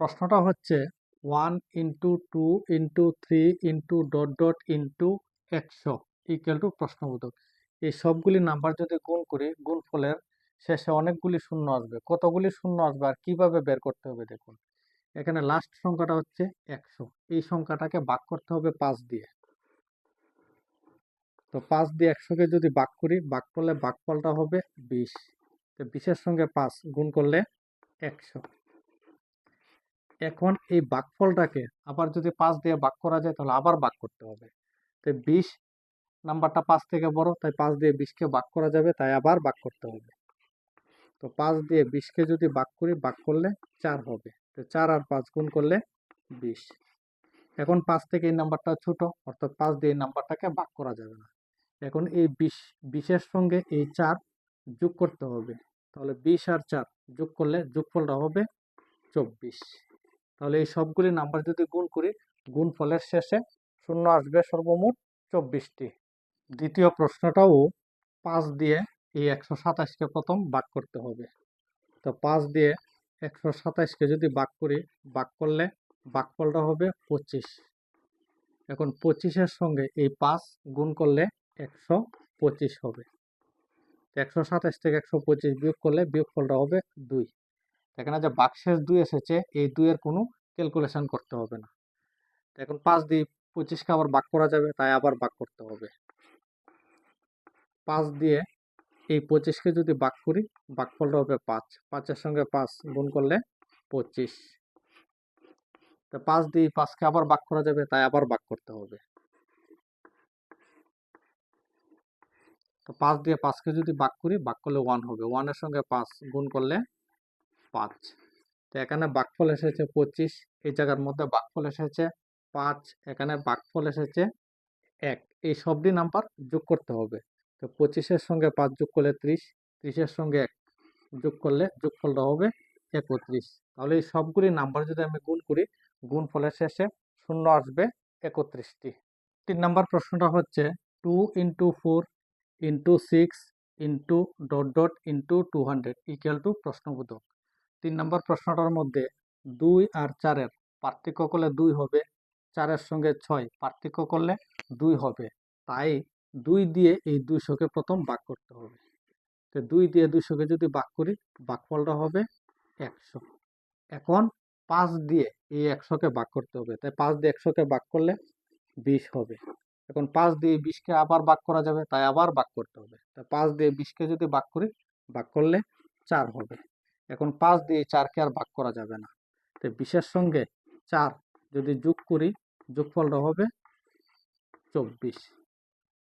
প্রশ্নটা হচ্ছে 1 into 2 into 3 into dot dot into 100 equal to প্রশ্নবোধক। এই সবগুলি নাম্বার যদি গুণ করি, গুণফলের শেষে অনেকগুলি শূন্য আসবে। কতগুলি শূন্য আসবে আর কিভাবে বের করতে হবে দেখুন। এখানে লাস্ট সংখ্যাটা হচ্ছে 100, এই সংখ্যাটাকে ভাগ করতে হবে 5 দিয়ে। তো 5 দিয়ে 100কে যদি ভাগ করি, ভাগ করলে ভাগফলটা হবে 20। তো 20-এর সঙ্গে 5 গুণ করলে 100। এখন এই ভাগফলটাকে আবার যদি 5 দিয়ে ভাগ করা যায় তাহলে আবার ভাগ করতে হবে। তো 20 নাম্বারটা 5 থেকে বড়, তাই 5 দিয়ে 20কে ভাগ করা যাবে, তাই আবার ভাগ করতে হবে। তো 5 দিয়ে 20কে যদি ভাগ করি, ভাগ করলে 4 হবে। তো 4 আর 5 গুণ করলে 20। এখন 5 থেকে এই নাম্বারটা ছোট, অর্থাৎ 5 দিয়ে এই নাম্বারটাকে ভাগ করা যাবে না। এখন এই 20-এর সঙ্গে এই 4 যোগ করতে হবে। তাহলে 20 আর 4 যোগ করলে যোগফলটা হবে 24। তাহলে এই সবগুলি নাম্বার যদি গুণ করি, গুণফলের শেষে শূন্য আসবে সর্বমোট 24টি। দ্বিতীয় প্রশ্নটাও 5 দিয়ে এই 127কে প্রথম ভাগ করতে হবে। তো 5 দিয়ে 127কে যদি ভাগ করি, ভাগ করলে ভাগফলটা হবে 25। এখন 25-এর সঙ্গে এই 5 গুণ করলে 125 হবে। 127 থেকে 125 বিয়োগ করলে বিয়োগফলটা হবে 2। এখানে যে ভাগশেষ 2 এসেছে, এই 2 এর কোনো ক্যালকুলেশন করতে হবে না। এখন 5 দিয়ে 25কে আবার ভাগ করা যাবে, তাই আবার ভাগ করতে হবে। 5 দিয়ে এই 25কে যদি ভাগ করি, ভাগফলটা হবে 5। 5-এর সঙ্গে 5 গুণ করলে 25। তো 5 দিয়ে 5কে আবার ভাগ করা যাবে, তাই আবার ভাগ করতে হবে। তো 5 দিয়ে 5কে যদি ভাগ করি, ভাগ করলে 1 হবে। 1-এর সঙ্গে 5 গুণ করলে 5। তো এখানে ভাগফল এসেছে 25, এই জায়গার মধ্যে ভাগফল এসেছে 5, এখানে ভাগফল এসেছে 1। এই সবটি নাম্বার যোগ করতে হবে। তো 25-এর সঙ্গে 5 যোগ করলে 30, 30-এর সঙ্গে 1 যোগ করলে যোগফলটা হবে 31। তাহলে এই সবগুলি নাম্বার যদি আমি গুণ করি, গুণফলের শেষে শূন্য আসবে 31টি। 3 নাম্বার প্রশ্নটা হচ্ছে 2 into 4 into 6 into dot dot into 200 equal to প্রশ্নবোধক। 3 নম্বর প্রশ্নটার মধ্যে 2 আর 4-এর পার্থক্য করলে 2 হবে, 4-এর সঙ্গে 6 পার্থক্য করলে 2 হবে। তাই 2 দিয়ে এই 200কে প্রথম ভাগ করতে হবে। তো 2 দিয়ে 200কে যদি ভাগ করি, ভাগফলটা হবে 100। এখন 5 দিয়ে এই 100কে ভাগ করতে হবে, তাই 5 দিয়ে 100কে ভাগ করলে 20 হবে। এখন 5 দিয়ে 20কে আবার ভাগ করা যাবে, তাই আবার ভাগ করতে হবে। তাই 5 দিয়ে 20কে যদি ভাগ করি, ভাগ করলে 4 হবে। এখন 5 দিয়ে 4কে আর ভাগ করা যাবে না। তো 20-এর সঙ্গে 4 যদি যোগ করি, যোগফলটা হবে 24।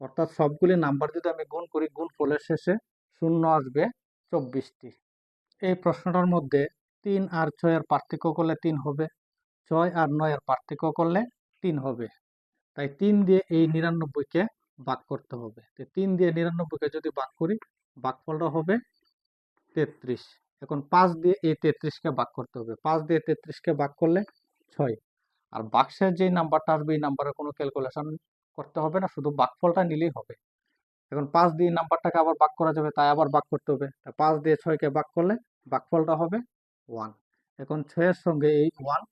অর্থাৎ সবগুলি নাম্বার যদি আমি গুণ করি, গুণফলের শেষে শূন্য আসবে 24টি। এই প্রশ্নটার মধ্যে 3 আর 6-এর পার্থক্য করলে 3 হবে, 6 আর 9-এর পার্থক্য করলে 3 হবে। তাই 3 দিয়ে এই 99কে ভাগ করতে হবে। তো 3 দিয়ে 99কে যদি ভাগ করি, ভাগফলটা হবে 33। এখন 5 দিয়ে এই 33কে ভাগ করতে হবে। 5 দিয়ে 33কে ভাগ করলে 6। আর ভাগশেষ যে নাম্বারটা আসবে, এই নাম্বারের কোনো ক্যালকুলেশন করতে হবে না, শুধু ভাগফলটা নিলেই হবে। এখন 5 দিয়ে নাম্বারটাকে আবার ভাগ করা যাবে, তাই আবার ভাগ করতে হবে। 5 দিয়ে 6কে ভাগ করলে ভাগফলটা হবে 1। এখন 6-এর সঙ্গে এই 1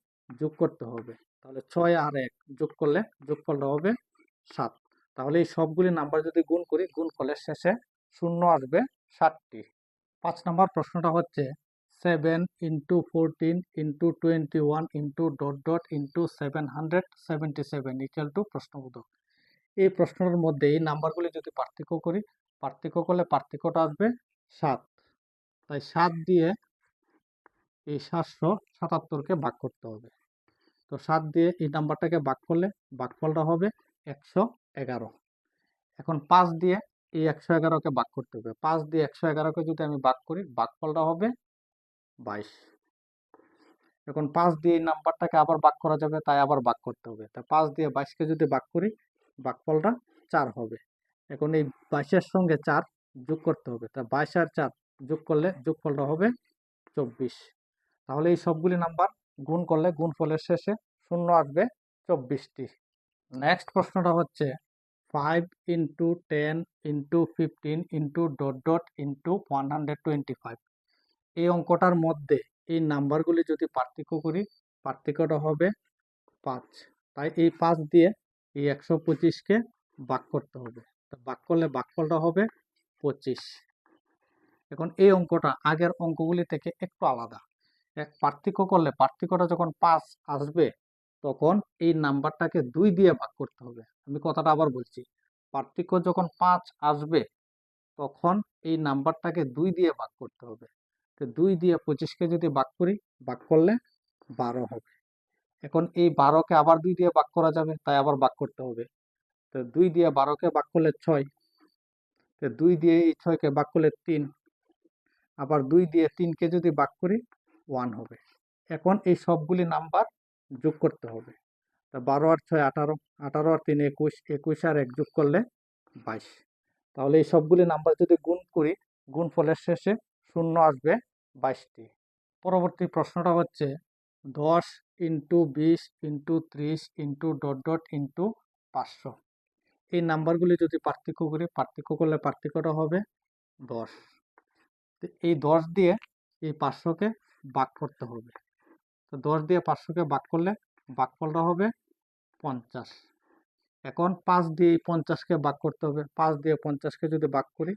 যোগ করতে হবে। তাহলে 6 আর 1 যোগ করলে যোগফলটা হবে 7। তাহলে এই সবগুলি নাম্বার যদি গুণ করি, গুণফলের শেষে শূন্য আসবে 7টি। 5 নম্বর প্রশ্নটা হচ্ছে 7 into 14 into 21 into dot dot into 777 equal to প্রশ্নবোধক। এই প্রশ্নের মধ্যে এই নাম্বারগুলি যদি পার্থক্য করি, পার্থক্য করলে পার্থক্যটা আসবে 7। তাই 7 দিয়ে এই 777কে ভাগ করতে হবে। তো 7 দিয়ে এই নাম্বারটাকে ভাগ করলে ভাগফলটা হবে 111। এখন 5 দিয়ে এই 111কে ভাগ করতে হবে। 5 দিয়ে 111কে যদি আমি ভাগ করি, ভাগফলটা হবে 22। এখন 5 দিয়ে এই নাম্বারটাকে আবার ভাগ করা যাবে, তাই আবার ভাগ করতে হবে। তা 5 দিয়ে 22কে যদি ভাগ করি, ভাগফলটা 4 হবে। এখন এই 22-এর সঙ্গে 4 যোগ করতে হবে। তা 22 আর 4 যোগ করলে যোগফলটা হবে 24। তাহলে এই সবগুলি নাম্বার গুণ করলে গুণফলের শেষে শূন্য আসবে 24টি। নেক্সট প্রশ্নটা হচ্ছে 5 into 10 into 15 into dot dot into 125। এই অঙ্কটার মধ্যে এই নাম্বারগুলি যদি পার্থক্য করি, পার্থক্যটা হবে 5। তাই এই 5 দিয়ে এই 125কে ভাগ করতে হবে। তো ভাগ করলে ভাগফলটা হবে 25। এখন এই অঙ্কটা আগের অঙ্কগুলি থেকে একটু আলাদা। পার্থক্য করলে পার্থক্যটা যখন 5 আসবে তখন এই নাম্বারটাকে 2 দিয়ে ভাগ করতে হবে। আমি কথাটা আবার বলছি, পার্থক্য যখন 5 আসবে তখন এই নাম্বারটাকে 2 দিয়ে ভাগ করতে হবে। তো 2 দিয়ে 25কে যদি ভাগ করি, ভাগ করলে 12 হবে। এখন এই 12কে আবার 2 দিয়ে ভাগ করা যাবে, তাই আবার ভাগ করতে হবে। তো 2 দিয়ে 12কে ভাগ করলে 6, তো 2 দিয়ে এই 6কে ভাগ করলে 3, আবার 2 দিয়ে 3কে যদি ভাগ করি 1 হবে। এখন এই সবগুলি নাম্বার যোগ করতে হবে। তা 12 আর 6 18, 18 আর 3 21, 21 আর 1 যোগ করলে 22। তাহলে এই সবগুলি নাম্বার যদি গুণ করি, গুণফলের শেষে শূন্য আসবে 22টি। পরবর্তী প্রশ্নটা হচ্ছে 10 into 20 into 30 into dot dot into 500। এই নাম্বারগুলি যদি পার্থক্য করি, পার্থক্য করলে পার্থক্যটা হবে 10। এই 10 দিয়ে এই 500কে ভাগ করতে হবে। তো 10 দিয়ে 500কে ভাগ করলে ভাগফলটা হবে 50। এখন 5 দিয়ে 50কে ভাগ করতে হবে। 5 দিয়ে 50কে যদি ভাগ করি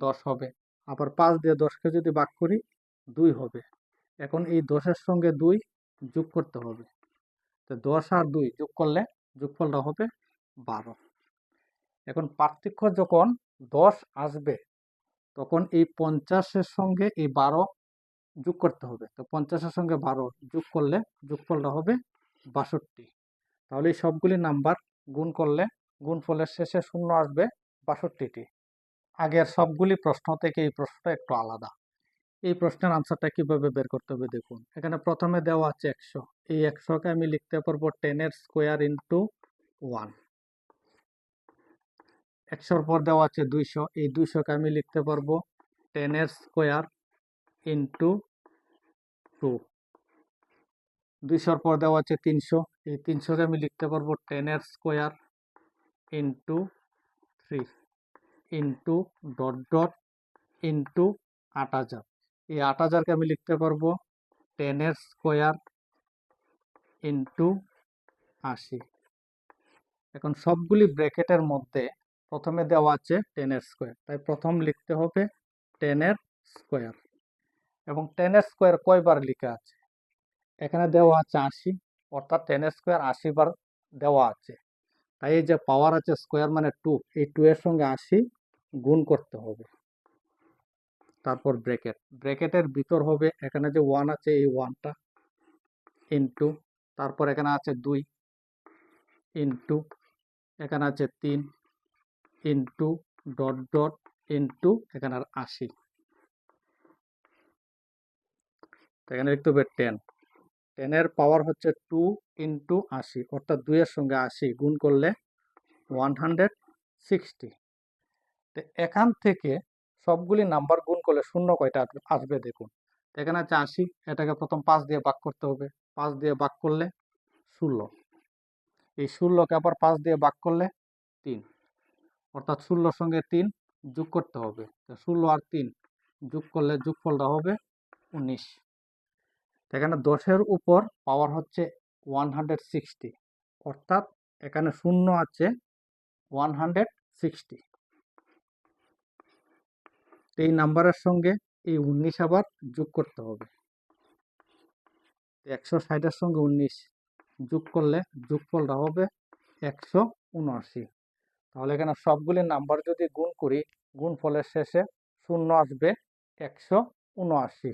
10 হবে। আবার 5 দিয়ে 10কে যদি ভাগ করি 2 হবে। এখন এই 10-এর সঙ্গে 2 যোগ করতে হবে। তো 10 আর 2 যোগ করলে যোগফলটা হবে 12। এখন পার্থক্য যখন 10 আসবে তখন এই 50-এর সঙ্গে এই 12 যোগ করতে হবে। তো 50-এর সঙ্গে 12 যোগ করলে যোগফলটা হবে 62। তাহলে এই সবগুলি নাম্বার গুণ করলে গুণফলের শেষে শূন্য আসবে 62টি। আগের সবগুলি প্রশ্ন থেকে এই প্রশ্নটা একটু আলাদা। এই প্রশ্নের আনসারটা কিভাবে বের করতে হবে দেখুন। এখানে প্রথমে দেওয়া আছে 100। এই 100কে আমি লিখতে পারবো 10 এর স্কোয়ার ইন্টু 1। 100-র পর দেওয়া আছে 200। এই 200কে আমি লিখতে পারবো 10 এর স্কোয়ার ইন্টু 2। 200-র পর দেওয়া আছে 300। এই 300কে আমি লিখতে পারবো 10 এর square into 3 into dot dot into 8000। এই 8000কে আমি লিখতে পারবো 10 এর স্কোয়ার ইন্টু 80। এখন সবগুলি ব্র্যাকেটের মধ্যে প্রথমে দেওয়া আছে 10 এর স্কোয়ার, তাই প্রথম লিখতে হবে 10 এর স্কোয়ার। এবং 10 এর স্কোয়ার কয়বার লেখা আছে? এখানে দেওয়া আছে 80, অর্থাৎ 10 এর স্কোয়ার 80 বার দেওয়া আছে। তাই এই যে পাওয়ার আছে স্কোয়ার মানে 2, এই 2 এর সঙ্গে 80 গুণ করতে হবে। তারপর ব্র্যাকেটের ভিতর হবে এখানে যে 1 আছে এই 1টা ইন্টু, তারপর এখানে আছে 2 ইন্টু, এখানে আছে 3 ইন্টু ডট ডট ইন্টু এখানে 80। এখানে লিখতে হবে 10। 10 এর পাওয়ার হচ্ছে 2 ইন্টু 80, অর্থাৎ 2 এর সঙ্গে 80 গুণ করলে 160। তো এখান থেকে সবগুলি নাম্বার গুণ করলে শূন্য কয়টা আসবে দেখুন। এখানে আছে 80, এটাকে প্রথম 5 দিয়ে ভাগ করতে হবে। 5 দিয়ে ভাগ করলে 16। এই 16কে আবার 5 দিয়ে ভাগ করলে 3, অর্থাৎ 16-র সঙ্গে 3 যোগ করতে হবে। 16 আর 3 যোগ করলে যোগফলটা হবে 19। এখানে 10-এর উপর পাওয়ার হচ্ছে 160, অর্থাৎ এখানে শূন্য আছে 160। এই নাম্বারের সঙ্গে এই 19 আবার যোগ করতে হবে। 160-এর সঙ্গে 19 যোগ করলে যোগফলটা হবে 179। তাহলে এখানে সবগুলি নাম্বার যদি গুণ করি, গুণফলের শেষে শূন্য আসবে 179।